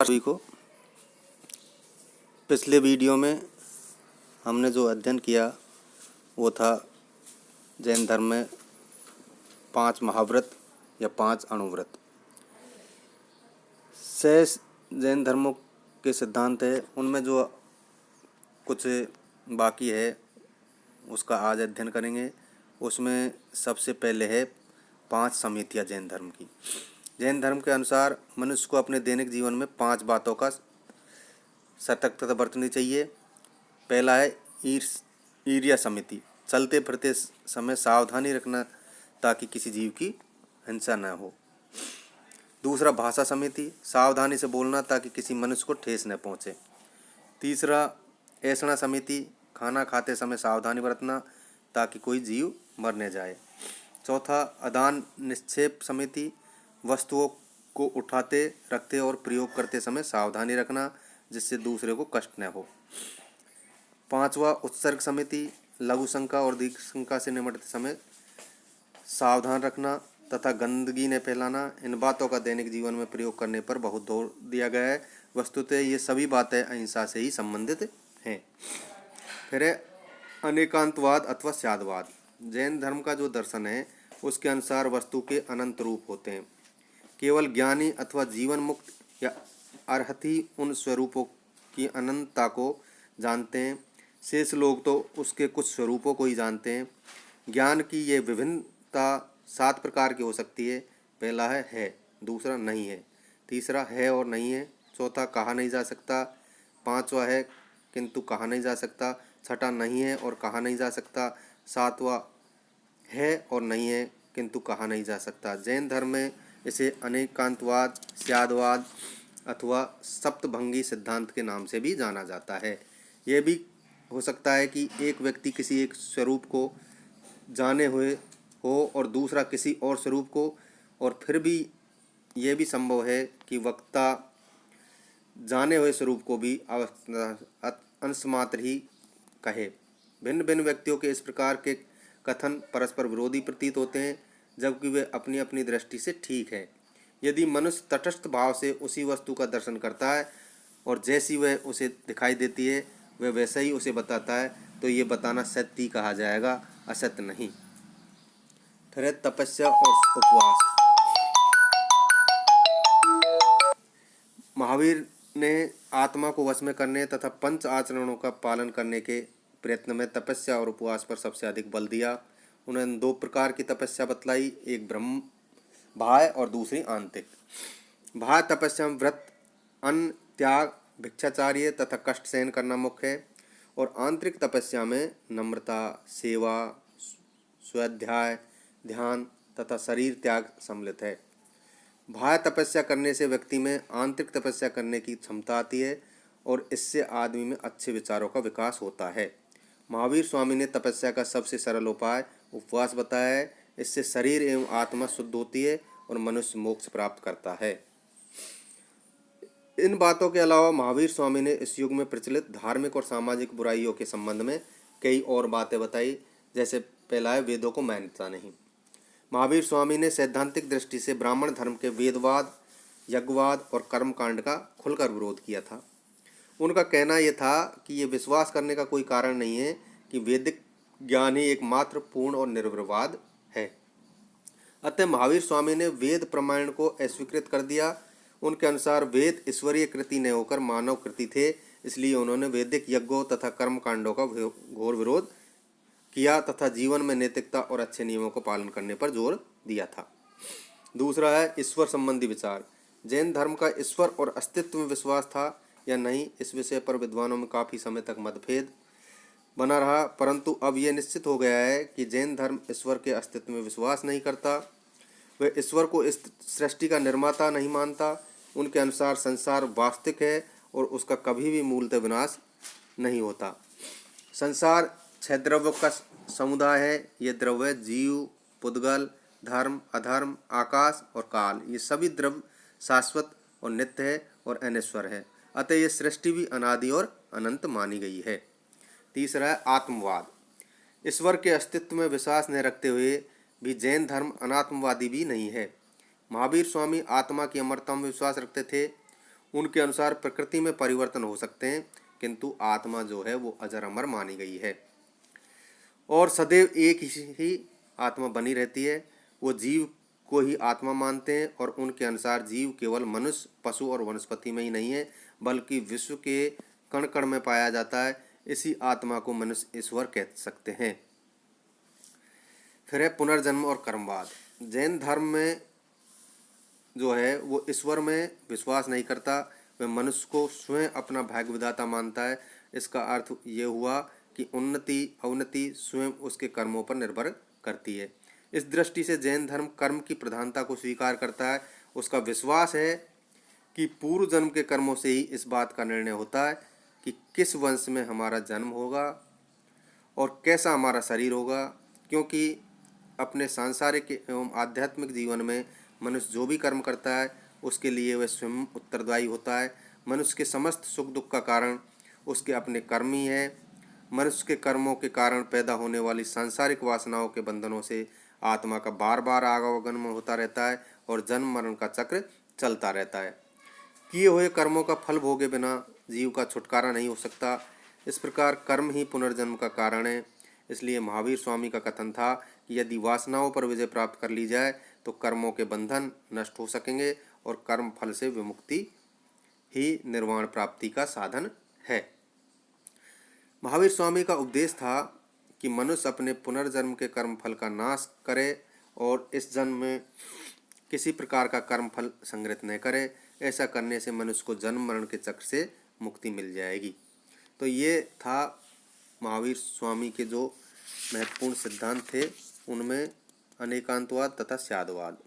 सभी को पिछले वीडियो में हमने जो अध्ययन किया वो था जैन धर्म में 5 महाव्रत या 5 अणुव्रत। शेष जैन धर्मों के सिद्धांत है, उनमें जो कुछ बाकी है उसका आज अध्ययन करेंगे। उसमें सबसे पहले है 5 समितियाँ जैन धर्म की। जैन धर्म के अनुसार मनुष्य को अपने दैनिक जीवन में 5 बातों का सतर्कता बरतनी चाहिए। पहला है ईर्ष्या समिति, चलते फिरते समय सावधानी रखना ताकि किसी जीव की हिंसा न हो। दूसरा भाषा समिति, सावधानी से बोलना ताकि किसी मनुष्य को ठेस न पहुँचे। तीसरा ऐसना समिति, खाना खाते समय सावधानी बरतना ताकि कोई जीव मर न जाए। चौथा अदान निक्षेप समिति, वस्तुओं को उठाते रखते और प्रयोग करते समय सावधानी रखना जिससे दूसरे को कष्ट न हो। पांचवा उत्सर्ग समिति, लघु शंका और दीर्घ शंका से निपटते समय सावधान रखना तथा गंदगी न फैलाना। इन बातों का दैनिक जीवन में प्रयोग करने पर बहुत जोर दिया गया है। वस्तुतः ये सभी बातें अहिंसा से ही संबंधित हैं। फिर है अनेकांतवाद अथवा स्यादवाद। जैन धर्म का जो दर्शन है उसके अनुसार वस्तु के अनंत रूप होते हैं। केवल ज्ञानी अथवा जीवन मुक्त या अर्हत ही उन स्वरूपों की अनंतता को जानते हैं। शेष लोग तो उसके कुछ स्वरूपों को ही जानते हैं। ज्ञान की ये विभिन्नता 7 प्रकार की हो सकती है। पहला है, दूसरा नहीं है, तीसरा है और नहीं है, चौथा कहा नहीं जा सकता, पांचवा है किंतु कहा नहीं जा सकता, छठा नहीं है और कहा नहीं जा सकता, सातवां है और नहीं है किंतु कहा नहीं जा सकता। जैन धर्म में इसे अनेकांतवाद, स्यादवाद अथवा सप्तभंगी सिद्धांत के नाम से भी जाना जाता है। यह भी हो सकता है कि एक व्यक्ति किसी एक स्वरूप को जाने हुए हो और दूसरा किसी और स्वरूप को, और फिर भी यह भी संभव है कि वक्ता जाने हुए स्वरूप को भी अंश मात्र ही कहे। भिन्न भिन्न व्यक्तियों के इस प्रकार के कथन परस्पर विरोधी प्रतीत होते हैं, जबकि वे अपनी अपनी दृष्टि से ठीक है। यदि मनुष्य तटस्थ भाव से उसी वस्तु का दर्शन करता है और जैसी वह उसे दिखाई देती है वह वैसा ही उसे बताता है तो ये बताना सत्य ही कहा जाएगा, असत्य नहीं। फिर है तपस्या और उपवास। महावीर ने आत्मा को वश में करने तथा 5 आचरणों का पालन करने के प्रयत्न में तपस्या और उपवास पर सबसे अधिक बल दिया। उन्होंने 2 प्रकार की तपस्या बतलाई, एक ब्रह्म बाह्य और दूसरी आंतरिक। बाह्य तपस्या में व्रत, अन्न त्याग, भिक्षाचार्य तथा कष्ट सहन करना मुख्य है, और आंतरिक तपस्या में नम्रता, सेवा, स्वाध्याय, ध्यान तथा शरीर त्याग सम्मिलित है। बाह्य तपस्या करने से व्यक्ति में आंतरिक तपस्या करने की क्षमता आती है और इससे आदमी में अच्छे विचारों का विकास होता है। महावीर स्वामी ने तपस्या का सबसे सरल उपाय उपवास बताया है। इससे शरीर एवं आत्मा शुद्ध होती है और मनुष्य मोक्ष प्राप्त करता है। इन बातों के अलावा महावीर स्वामी ने इस युग में प्रचलित धार्मिक और सामाजिक बुराइयों के संबंध में कई और बातें बताई। जैसे पहला है वेदों को मान्यता नहीं। महावीर स्वामी ने सैद्धांतिक दृष्टि से ब्राह्मण धर्म के वेदवाद, यज्ञवाद और कर्मकांड का खुलकर विरोध किया था। उनका कहना यह था कि ये विश्वास करने का कोई कारण नहीं है कि वैदिक ज्ञान ही एकमात्र पूर्ण और निर्विवाद है। अतः महावीर स्वामी ने वेद प्रमाण को अस्वीकृत कर दिया। उनके अनुसार वेद ईश्वरीय कृति न होकर मानव कृति थे, इसलिए उन्होंने वैदिक यज्ञों तथा कर्मकांडों का घोर विरोध किया तथा जीवन में नैतिकता और अच्छे नियमों को पालन करने पर जोर दिया था। दूसरा है ईश्वर संबंधी विचार। जैन धर्म का ईश्वर और अस्तित्व में विश्वास था या नहीं, इस विषय पर विद्वानों में काफ़ी समय तक मतभेद बना रहा, परंतु अब यह निश्चित हो गया है कि जैन धर्म ईश्वर के अस्तित्व में विश्वास नहीं करता। वह ईश्वर को इस सृष्टि का निर्माता नहीं मानता। उनके अनुसार संसार वास्तविक है और उसका कभी भी मूलतः विनाश नहीं होता। संसार 6 द्रव्यों का समुदाय है। ये द्रव्य जीव, पुद्गल, धर्म, अधर्म, आकाश और काल, ये सभी द्रव्य शाश्वत और नित्य है और अनश्वर है। अतः ये सृष्टि भी अनादि और अनंत मानी गई है। तीसरा है आत्मवाद। ईश्वर के अस्तित्व में विश्वास न रखते हुए भी जैन धर्म अनात्मवादी भी नहीं है। महावीर स्वामी आत्मा की अमरता में विश्वास रखते थे। उनके अनुसार प्रकृति में परिवर्तन हो सकते हैं, किंतु आत्मा जो है वो अजर अमर मानी गई है और सदैव एक ही आत्मा बनी रहती है। वो जीव को ही आत्मा मानते हैं और उनके अनुसार जीव केवल मनुष्य, पशु और वनस्पति में ही नहीं है, बल्कि विश्व के कण कण में पाया जाता है। इसी आत्मा को मनुष्य ईश्वर कह सकते हैं। फिर है पुनर्जन्म और कर्मवाद। जैन धर्म में जो है वो ईश्वर में विश्वास नहीं करता, वह मनुष्य को स्वयं अपना भाग्य विधाता मानता है। इसका अर्थ ये हुआ कि उन्नति अवनति स्वयं उसके कर्मों पर निर्भर करती है। इस दृष्टि से जैन धर्म कर्म की प्रधानता को स्वीकार करता है। उसका विश्वास है कि पूर्व जन्म के कर्मों से ही इस बात का निर्णय होता है कि किस वंश में हमारा जन्म होगा और कैसा हमारा शरीर होगा, क्योंकि अपने सांसारिक एवं आध्यात्मिक जीवन में मनुष्य जो भी कर्म करता है उसके लिए वह स्वयं उत्तरदायी होता है। मनुष्य के समस्त सुख दुख का कारण उसके अपने कर्म ही है। मनुष्य के कर्मों के कारण पैदा होने वाली सांसारिक वासनाओं के बंधनों से आत्मा का बार बार आवागमन होता रहता है और जन्म मरण का चक्र चलता रहता है। किए हुए कर्मों का फल भोगे बिना जीव का छुटकारा नहीं हो सकता। इस प्रकार कर्म ही पुनर्जन्म का कारण है। इसलिए महावीर स्वामी का कथन था कि यदि वासनाओं पर विजय प्राप्त कर ली जाए तो कर्मों के बंधन नष्ट हो सकेंगे और कर्म फल से विमुक्ति ही निर्वाण प्राप्ति का साधन है। महावीर स्वामी का उपदेश था कि मनुष्य अपने पुनर्जन्म के कर्म फल का नाश करे और इस जन्म में किसी प्रकार का कर्म फल संग्रहित न करे। ऐसा करने से मनुष्य को जन्म मरण के चक्र से मुक्ति मिल जाएगी। तो ये था महावीर स्वामी के जो महत्वपूर्ण सिद्धांत थे, उनमें अनेकांतवाद तथा स्यादवाद।